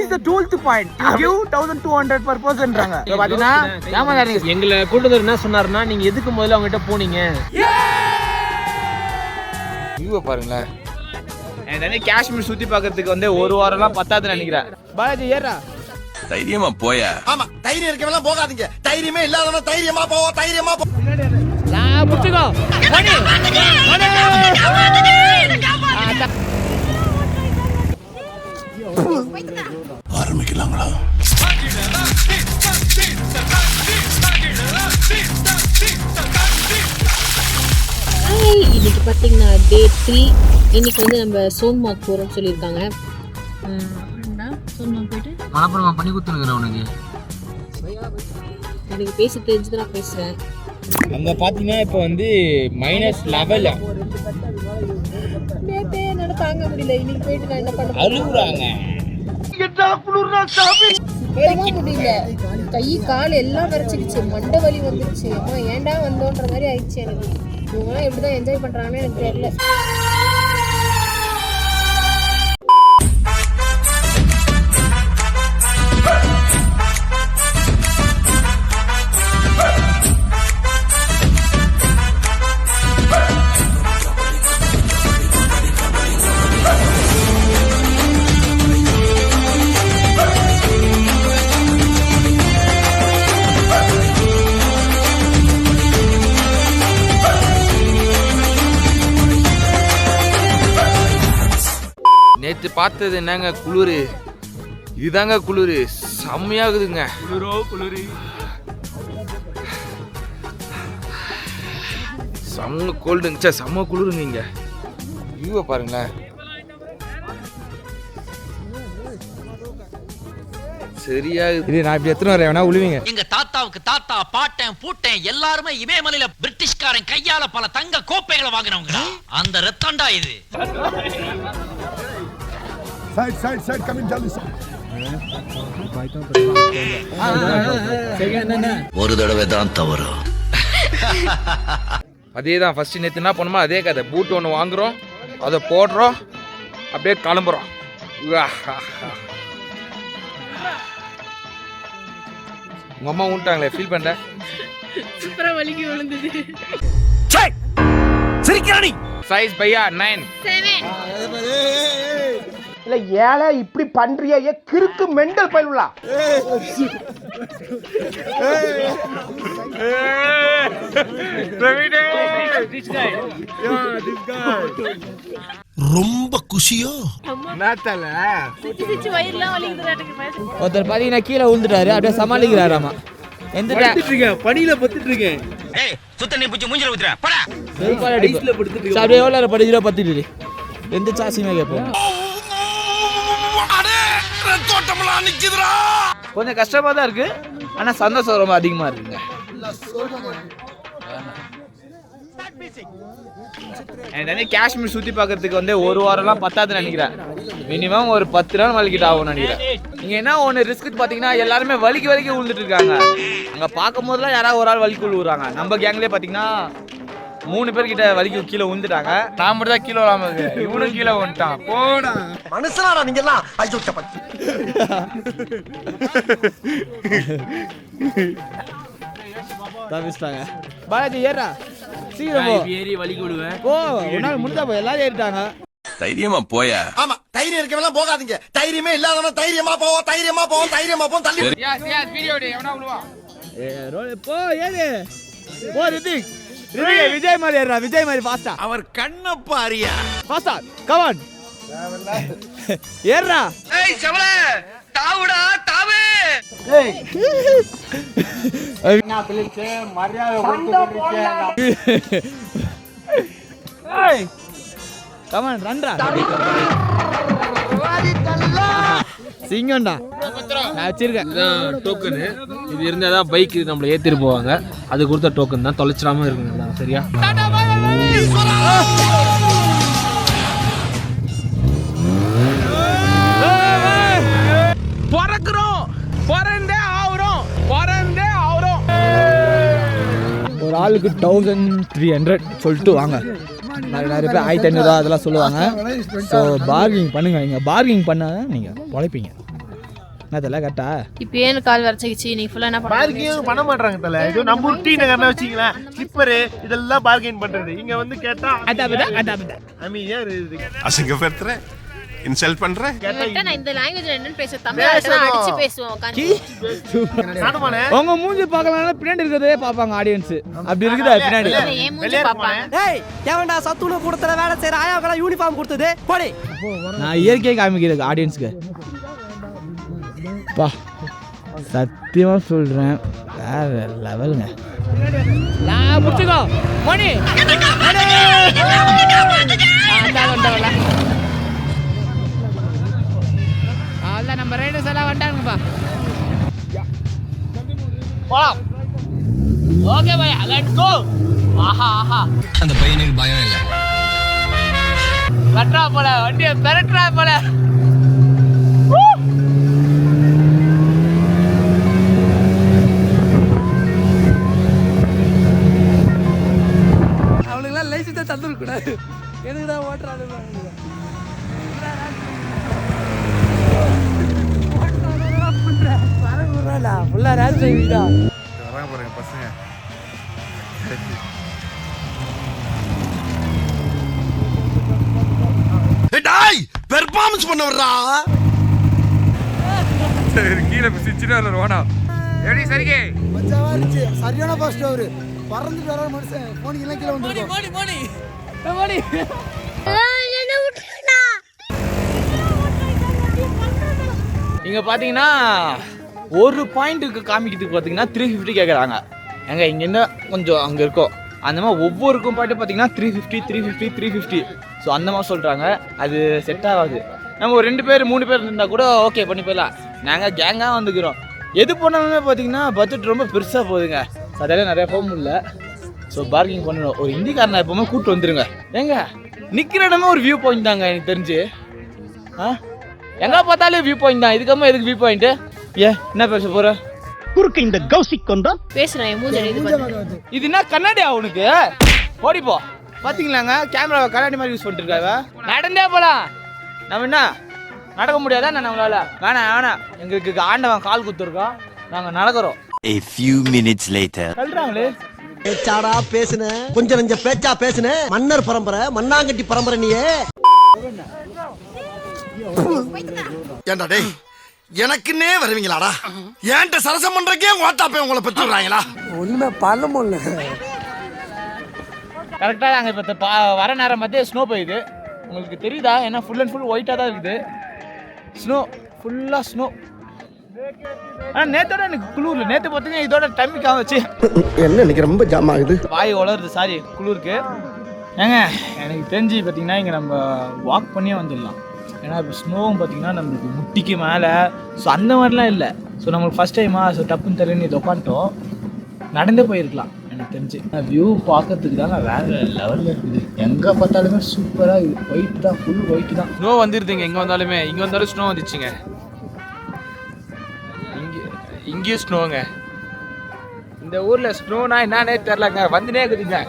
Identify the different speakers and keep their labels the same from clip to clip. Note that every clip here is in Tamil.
Speaker 1: is the 12th point. You give 1200 per personன்றாங்க. பாத்தீனா ஏமாறாதீங்க.
Speaker 2: எங்களை கூட்டதர் என்ன சொன்னாருன்னா நீங்க எதுக்கு முதல்ல அவங்க கிட்ட போனீங்க?
Speaker 1: வியூவை பாருங்களேன். எனக்கு காஷ்மீர் சுத்தி பார்க்கிறதுக்கு வந்து ஒரு வாரம்லாம் பத்தாதுன்னு நினைக்கிறேன். பாலாஜி ஏறா.
Speaker 3: தைரியமா போயா.
Speaker 4: ஆமா தைரியம் இருக்கவெல்லாம் போகாதீங்க. தைரியமே இல்லாதவன தைரியமா போவா தைரியமா போ.
Speaker 1: புடிச்சுக்கோ.
Speaker 3: ஆரம்பிக்கலாங்களா?
Speaker 5: இன்னைக்கு பார்த்தீங்கன்னா டே 3. இன்னைக்கு வந்து நம்ம சோன்மார்க் போகிறோம்னு சொல்லியிருக்காங்க. சோன்மார்க் போயிட்டு
Speaker 2: மனப்பரமா பண்ணி கொடுத்துருக்குறேன் உனக்கு.
Speaker 5: எனக்கு பேச தெரிஞ்சது நான் பேசுகிறேன்.
Speaker 2: அங்கே பார்த்தீங்கன்னா இப்போ வந்து -11
Speaker 5: நேற்றே என்னால் தாங்க முடியல. இன்னைக்கு போயிட்டு நான் என்ன பண்ண
Speaker 2: அழுகுறாங்க.
Speaker 5: சுத்தமாக முடியல. கை கால் எல்லாம் விரைச்சிடுச்சு. மண்டை வலி வந்துருச்சு. அம்மா ஏன்டா வந்தோன்ற மாதிரி ஆயிடுச்சு எனக்கு. இவங்களாம் எப்படி தான் என்ஜாய் பண்ணுறாங்கன்னு எனக்கு தெரியல.
Speaker 1: நேற்று பார்த்தது என்னங்க குளிர், இதுதாங்க குளிர். செம்மையாகுதுங்க. குளிர் செம்ம கோல்டுங்க. செம்ம குளிருங்க. இங்க வியூவை பாருங்களேன். சரியா இது நான் இப்படி எத்தனை வரேன் வேணா உழுவீங்க.
Speaker 6: எங்க தாத்தாவுக்கு தாத்தா பாட்டன் பூட்டன் எல்லாருமே இமயமலையில பிரிட்டிஷ்காரன் கையால பல தங்க கோப்பைகளை வாங்கினவங்க. அந்த ரத்தம்டா இது.
Speaker 3: Side, come in, Charlie.
Speaker 6: ஒரு தடவை தான் தவறு.
Speaker 1: அதே தான் ஃபர்ஸ்ட் நேற்று என்ன பண்ணுமோ அதே கதை. பூட் ஒன்று வாங்குறோம், அதை போடுறோம், அப்படியே கிளம்புறோம். உங்க அம்மா ஊன்ட்டாங்களே, ஃபீல் பண்ற?
Speaker 5: சூப்பரா வலிக்கு விழுந்தது.
Speaker 1: சிரிக்கிறானி. சைஸ் பையா 9 7. இல்ல ஏல இப்படி பண்றியே கிறுக்கு மெண்டல் பையலுலா.
Speaker 3: ரொம்ப குஷியோ
Speaker 1: நாத்தல
Speaker 5: சிச்சி வயிறுலாம் வலிக்குதுறாட்டுக்கு.
Speaker 1: ஒருத்தர் பாத்தீங்கன்னா கீழே விழுந்துட்டாரு. அப்படியே சமாளிக்கிறாராமா.
Speaker 2: பனியில பத்துட்டு இருக்கேன்.
Speaker 6: ஏய் சுத்த நீ புடிச்சு மூஞ்சில ஊத்துற. போடா.
Speaker 2: ஐஸ்ல படுத்துட்டு இருக்கேன்.
Speaker 1: அப்படியே எவ்வளவு படிக்கிறா பத்திட்டு எந்த சாசியுமே கேட்போம். கொஞ்சம் கஷ்டமா தான் இருக்கு, ஆனா சந்தோஷம் ரொம்ப அதிகமா இருக்குங்க. எனக்கு காஷ்மீர் சுத்தி பார்க்கறதுக்கு வந்து ஒரு வாரம்லாம் பத்தாதுன்னு நினைக்கிறேன். மினிமம் ஒரு 10 நாள் வலிக்கிட்டு ஆகும்னு நினைக்கிறேன். நீங்க என்ன ஒன்று ரிஸ்க் பாத்தீங்கன்னா எல்லாருமே வலிக்கு விழுந்துட்டு இருக்காங்க. அங்க பார்க்கும் போதெல்லாம் யாராவது ஒரு ஆள் வலிக்கு விழுவுறாங்க. நம்ம கேங்லேயே பாத்தீங்கன்னா 3 பேர் கிட்ட வலிக்கு கீழே விழுந்துட்டாங்க. நான் மட்டும் தான் கீழே விழாம இருக்கு. இவனும் கீழே வந்துட்டான். போடா
Speaker 4: மனுஷனாடா நீங்க எல்லாம். ஐயோ சப்பா.
Speaker 1: தப்பிச்சிட்டாங்க. பாலாஜி ஏறா. சீக்கிரம்
Speaker 2: ஏறி வலிக்கு விடுவேன்.
Speaker 1: போ. உன்னால முடிஞ்சா போய் எல்லாரும் ஏறிட்டாங்க.
Speaker 3: தைரியமா போயா.
Speaker 4: ஆமா தைரியம் இருக்கவெல்லாம் போகாதீங்க. தைரியமே இல்லாதவன தைரியமா போவா தைரியமா போ தைரியமா போ. தள்ளி
Speaker 1: வீடியோ எவனா விழுவா. போ ஏறு. போ ரிதிக். விஜய் மாதிரி ஏறா. விஜய் மாதிரி ஃபாஸ்டா.
Speaker 3: அவர் கண்ண பாரியா.
Speaker 1: ஃபாஸ்டா கம் ஆன். ஏறா.
Speaker 6: ஏய் செவல தாவுடா தாவே.
Speaker 1: ஏய் நான் பிளிச்சே மரியாதை கொடுத்துட்டீங்க. ஏய் கம் ஆன் ரன்டா. சிங்கம்டா நான் வச்சிருக்கேன்.
Speaker 2: இதுதான் டோக்கனு. இது இருந்தால் தான் பைக் நம்மளை ஏற்றிட்டு போவாங்க. அது கொடுத்த டோக்கன் தான். தொலைச்சிடாம இருக்குங்க. சரியா?
Speaker 1: பறக்குறோம். பறந்தே ஆகுறோம். ஒரு ஆளுக்கு 1300 சொல்லிட்டு வாங்க. நிறைய பேர் 1500 அதெல்லாம் சொல்லுவாங்க. ஸோ பார்கிங் பண்ணுங்க. நீங்கள் பார்கிங் பண்ணால் நீங்கள் பொழைப்பீங்க. என்ன தெரியல கரெக்டா
Speaker 5: இப்போ ஏன் கால் வரைச்சிக்கிச்சு நீ ஃபுல்லா என்ன
Speaker 7: பார்க்கிங் பண்ண மாட்டாங்க தல. இது நம்ம டீ நகர்னா வச்சீங்களா ஸ்லிப்பர் இதெல்லாம் பார்கெயின் பண்றது. இங்க வந்து கேட்டா அமைதியா இருக்கு.
Speaker 3: அசிங்கப்படுத்துற இன்சல்ட் பண்ற
Speaker 5: நான் இந்த லாங்குவேஜ்ல என்னன்னு பேச தமிழ்ல அடிச்சு பேசுவோம்
Speaker 7: நானுமானே
Speaker 1: உங்க மூஞ்சி பார்க்கலனா பின்னாடி இருக்கதே பாப்பாங்க ஆடியன்ஸ். அப்படி இருக்குதா பின்னாடி?
Speaker 5: ஏன் மூஞ்சி பாப்பாங்க.
Speaker 8: டேய் ஏவன்டா சத்துணவு கொடுத்தற வேலை செய்ற ஆயாக்கல யூனிஃபார்ம் கொடுத்தது போடி.
Speaker 1: நான் இயற்கையை காமிக்கிறேன் ஆடியன்ஸ்க்கு. பா சத்தியமா சொல்றேன் வேற லெவலுங்க. நான் புடிச்சுக்கோ மணி அதான் நம்ம ரைடர்ஸ் எல்லாம் வந்தாங்கப்பா. போலாம். Okay bye let's go. ஆஹா ஆஹா
Speaker 3: அந்த பையனுக்கு பயம் இல்ல.
Speaker 1: கட்றா போல வண்டியை பெரட்றா போல.
Speaker 8: அவளுக்குலாம் லைசென்ஸ் தந்துட கூடாது. எதுக்குடா ஓட்டுறாங்க ஃபுல்லா ரேஸ் டிரைவிங்கடா.
Speaker 3: வராங்க பாருங்க பசங்க. டேய் பெர்ஃபார்மன்ஸ் பண்ண வர்றா.
Speaker 1: சரி கீழே சிச்சினா இல்ல ரோனா. எப்படி சரிகே?
Speaker 9: மச்சாவா இருந்துச்சு. சரியான பாஸ்ட் அவரு. பறந்துட்டு வர மனுஷன். போனி எல்லாம் கீழ வந்துருக்கோம்.
Speaker 8: மோனி
Speaker 1: இங்க பாத்தீங்கன்னா ஒரு பாயிண்ட்டுக்கு காமிக்கிறதுக்கு பாத்தீங்கன்னா 350 கேக்குறாங்க. எங்க இங்க என்ன கொஞ்சம் அங்க இருக்கோம் அந்த மாதிரி ஒவ்வொருக்கும் பாயிண்ட் பாத்தீங்கன்னா 350. ஸோ அந்த மாதிரி சொல்றாங்க. அது செட் ஆகாது. நம்ம ஒரு 2 பேர் 3 பேர் இருந்தா கூட ஓகே பண்ணி போயிடலாம். நாங்க கேங்கா வந்துக்கிறோம். எது பண்ணாலுமே பாத்தீங்கன்னா பட்ஜெட் ரொம்ப பெருசா போகுதுங்க. அதெல்லாம் நிறைய போக முடியல. ஸோ பார்க்கிங் பண்ணணும். ஒரு ஹிந்திக்காரனை எப்பவுமே கூப்பிட்டு வந்துருங்க. ஏங்க நிக்கிற இடமே ஒரு வியூ பாயிண்ட் தாங்க எனக்கு தெரிஞ்சு. எங்க பார்த்தாலே வியூ பாயிண்ட் தான். இதுக்கப்புறம் எதுக்கு வியூ பாயிண்ட்? என்ன பேச போற?
Speaker 9: குறுக்கு இந்த கௌசிக் கொண்டா
Speaker 5: பேசுறேன் என் மூஞ்சி இது பண்ணு.
Speaker 1: இது என்ன கண்ணாடியா உனக்கு? ஓடிப்போ. பாத்தீங்களாங்க கேமராவை கண்ணாடி மாதிரி யூஸ் பண்ணிட்டு இருக்காங்க. நடந்தே போலாம். நம்ம என்ன நடக்க முடியாதா நம்மளால? வேணாம் எங்களுக்கு ஆண்டவன் கால் குத்துருக்கோம். நாங்க நடக்கிறோம்.
Speaker 10: A few minutes later.
Speaker 1: சொல்றாங்களே
Speaker 9: பேச்சாடா பேசுன கொஞ்சம் நெஞ்ச பேச்சா பேசுன மன்னர் பரம்பரை மண்ணாங்கட்டி பரம்பரை நீயே.
Speaker 4: ஏண்டா டேய் எனக்குன்னே வருவீங்களாடா? ஏன்ட்ட சரசம் பண்றக்கே வாட்டாப்பே உங்களை பெற்றுறாங்களா?
Speaker 9: ஒண்ணுமே பண்ண முடியல.
Speaker 1: கரெக்டாக நாங்கள் இப்போ வர நேரம் பார்த்து ஸ்னோ பெய்யுது. உங்களுக்கு தெரியுதா? ஏன்னா ஃபுல் அண்ட் ஃபுல் ஒயிட்டாக தான் இருக்குது. ஸ்னோ ஃபுல்லாக ஸ்னோ. ஆனால் நேற்றோட எனக்கு குளிர்ல. நேற்று பார்த்தீங்கன்னா இதோட டைமிக்காக வச்சு
Speaker 9: என்ன இன்னைக்கு ரொம்ப ஜாம் ஆகுது.
Speaker 1: வாய் வளருது. சாரி குளிருக்கு. ஏங்க எனக்கு தெரிஞ்சு பார்த்தீங்கன்னா இங்கே நம்ம வாக் பண்ணியே வந்துடலாம். ஏன்னா இப்போ ஸ்னோவும் பார்த்தீங்கன்னா நம்மளுக்கு முட்டிக்கு மேலே. ஸோ அந்த மாதிரிலாம் இல்லை. ஸோ நம்மளுக்கு ஃபஸ்ட் டைமா ஸோ டப்புன்னு தெரியும் இது உட்காந்துட்டோம். நடந்தே போயிருக்கலாம் எனக்கு தெரிஞ்சு. வியூ பார்க்கறதுக்கு தாங்க வேறு லெவலில் இருக்குது. எங்கே பார்த்தாலுமே சூப்பராக இருக்குது. ஒயிட் தான், ஃபுல் ஒயிட் தான்.
Speaker 2: ஸ்னோ வந்துருதுங்க. எங்கே வந்தாலுமே இங்கே வந்தாலும் ஸ்னோ வந்துச்சுங்க. இங்கேயும் ஸ்னோங்க.
Speaker 1: இந்த ஊரில் ஸ்னோனா என்னன்னே தெரிலங்க. வந்துனே இருக்குதுங்க.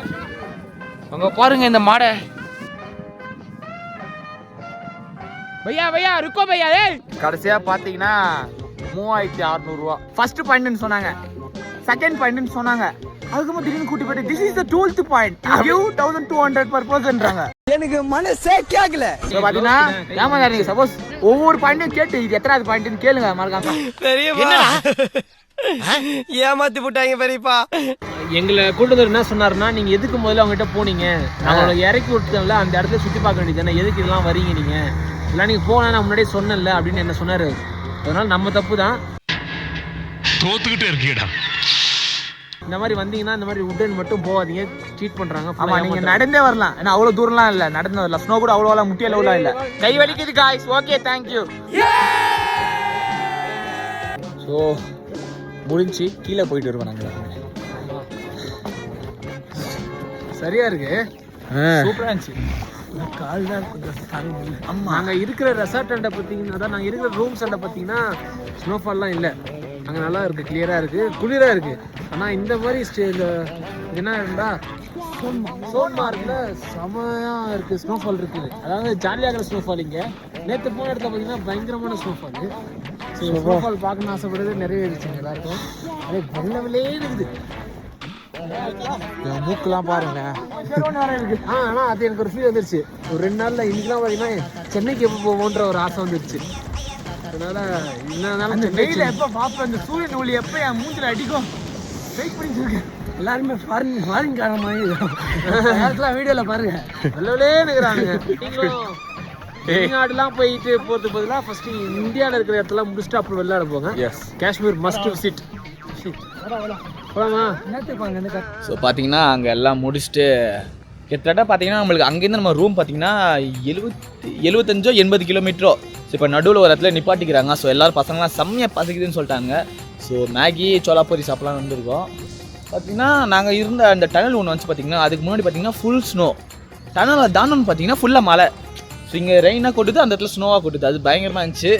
Speaker 1: அங்கே பாருங்க இந்த மாடை. பையா ருக்கோ பையா. கடைசியாக பார்த்தீங்கன்னா 3600 ரூபா ஃபர்ஸ்ட் பாயிண்ட்னு சொன்னாங்க. செகண்ட் பாயிண்ட்னு சொன்னாங்க. அதுக்கப்புறம் திடீர்னு கூட்டி போயிட்டு this is the 12th point. give 1200 per personன்றாங்க.
Speaker 9: எனக்கு மனசே கேக்கல.
Speaker 1: இப்போ பார்த்தீங்கன்னா ஏமாந்தாருங்க. சப்போஸ் ஒவ்வொரு பாயிண்ட்டும் கேட்டு இது எத்தனாவது பாயிண்ட்னு கேளுங்க மறக்காம.
Speaker 8: ஏமாத்தி போட்டாங்க பெரியப்பா.
Speaker 2: எங்களை கூட்டு வந்து என்ன சொன்னாருன்னா, நீங்கள் எதுக்கு முதல்ல அவங்ககிட்ட போனீங்க? அவங்கள இறக்கி விட்டுல அந்த இடத்துல சுற்றி பார்க்க வேண்டியது. எதுக்கு இதெல்லாம் வரீங்க நீங்கள்? இதெல்லாம் நீங்கள் போனா நான் முன்னாடியே சொன்னேன்ல அப்படின்னு என்ன சொன்னார். அதனால நம்ம தப்பு தான்.
Speaker 3: தோத்துக்கிட்டே இருக்கீடா.
Speaker 2: இந்த மாதிரி வந்தீங்கன்னா இந்த மாதிரி உடன் மட்டும் போகாதீங்க. சீட் பண்ணுறாங்க.
Speaker 1: ஆமாம் நீங்கள் நடந்தே வரலாம். ஏன்னா அவ்வளோ தூரம்லாம் இல்லை. நடந்து வரலாம். ஸ்னோ கூட அவ்வளோலாம் முட்டிய அளவுலாம் இல்லை. கை வலிக்குது காய்ஸ். Okay thank you. ஸோ முடிஞ்சு கீழே போயிட்டு வருவோம் நாங்கள். சரியா இருக்கு. சூப்பராக இருந்துச்சு.
Speaker 2: கால் தான் கொஞ்சம். ஆமாம் நாங்கள் இருக்கிற ரெசார்ட் அண்டை பார்த்தீங்கன்னா அதான் நாங்கள் இருக்கிற ரூம்ஸ் அண்டை பார்த்தீங்கன்னா ஸ்னோஃபால்லாம் இல்லை. அங்கே நல்லா இருக்குது, கிளியராக இருக்குது, குளிராக இருக்குது. ஆனால் இந்த மாதிரி என்ன இருந்தால் சோன்மார்க்கில் செமையாக இருக்குது. ஸ்னோஃபால் இருக்குது. அதாவது ஜாலியாக இருக்கிற ஸ்னோஃபால். இங்கே நேற்று போன இடத்துல பார்த்தீங்கன்னா பயங்கரமான ஸ்னோஃபால். ஸ்னோஃபால் பார்க்கணும்னு ஆசைப்படுறது நிறைவேறிச்சுங்க எல்லாருக்கும். அதே வெள்ளவிலே இருக்குது. மூக்கெல்லாம் பாருங்க. ஆனால் அது எனக்கு ஒரு ஃபீல் வந்துருச்சு. ஒரு 2 நாளில் இன்னைக்கெல்லாம் பார்த்தீங்கன்னா சென்னைக்கு எப்போ போவோன்ற ஒரு ஆசை வந்துருச்சு. அதனால என்னன்னாலும்
Speaker 7: வெயில எப்ப பாப்ப இந்த சூரியன் ஒளி எப்ப என் மூஞ்சில அடிக்கும் வெயிட் பண்ணிட்டு இருக்கேன்.
Speaker 2: எல்லாருமே ஃபாரின் காரணமாக வீடியோவில் பாருங்க வெள்ளவிலே இருக்கிறாங்க. நீங்களும் வெளிநாடுலாம் போகிறதுக்கு பதிலாக ஃபஸ்ட்டு இந்தியாவில் இருக்கிற இடத்துல முடிச்சுட்டு அப்புறம் வெளிநாடு போங்க. Kashmir must visit. போலாமா?
Speaker 1: ஸோ பார்த்தீங்கன்னா அங்கே எல்லாம் முடிச்சுட்டு கிட்டத்தட்ட பார்த்தீங்கன்னா நம்மளுக்கு அங்கேருந்து நம்ம ரூம் பார்த்தீங்கன்னா 75-80 கிலோமீட்டரோ. ஸோ இப்போ நடுவில் ஒரு இடத்துல நிப்பாட்டிக்கிறாங்க. ஸோ எல்லோரும் பசங்களாம் செம்மையாக பசிக்குதுன்னு சொல்லிட்டாங்க. ஸோ மேகி சோலாப்பூரி சாப்பிட்லாம் வந்திருக்கோம். பார்த்தீங்கன்னா நாங்கள் இருந்த அந்த டனல் ஒன்று வந்து பார்த்தீங்கன்னா அதுக்கு முன்னாடி பார்த்தீங்கன்னா ஃபுல் ஸ்னோ. டனலில் தானோன்னு பார்த்தீங்கன்னா ஃபுல்லாக மழை. ஸோ இங்கே ரெயினாக கொட்டுது, அந்த இடத்துல ஸ்னோவாக கொட்டுது. அது பயங்கரமாக இருந்துச்சு.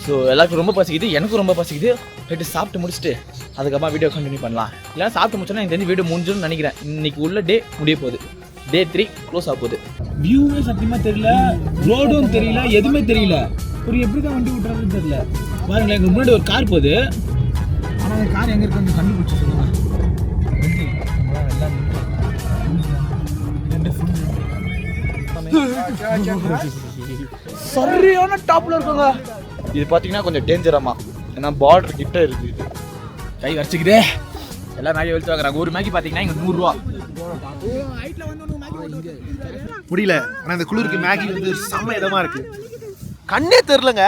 Speaker 1: ஸோ எல்லாருக்கும் ரொம்ப பசிக்குது, எனக்கும் ரொம்ப பசிக்குது. போய்ட்டு சாப்பிட்டு முடிச்சுட்டு அதுக்கப்புறமா வீடியோ கண்டினியூ பண்ணலாம். இல்லைனா சாப்பிட்டு முடிச்சோன்னா இந்த வீடியோ முடிஞ்சுன்னு நினைக்கிறேன். இன்றைக்கி உள்ள டே முடிய போகுது. Day 3 க்ளோஸ் ஆக போகுது.
Speaker 2: வியூவே சத்தியமாக தெரியல, ரோடும் தெரியல, எதுவுமே தெரியல. ஒரு எப்படி தான் வண்டி விட்டுறதுன்னு தெரியல. பாருங்களேன், எங்களுக்கு முன்னாடி ஒரு கார் போகுது. ஆனால் அந்த கார் எங்கே இருக்கு வந்து கண்டுபிடிச்சி சொல்லுங்க.
Speaker 1: சரியான டாப்ல இருக்குங்க. இது பார்த்தீங்கன்னா கொஞ்சம் டேஞ்சரமா, ஏன்னா பார்டர் கிட்ட இருக்குது. கை வரைச்சிக்கிட்டே எல்லாம் மேகி வெளிச்சு வாங்குறாங்க. ஒரு மேகி பார்த்தீங்கன்னா இங்கே 100 ரூபா.
Speaker 7: முடியல. ஆனா இந்த குளிருக்கு மேகி வந்து செம்ம இதமா இருக்கு. கண்ணே தெரியலங்க.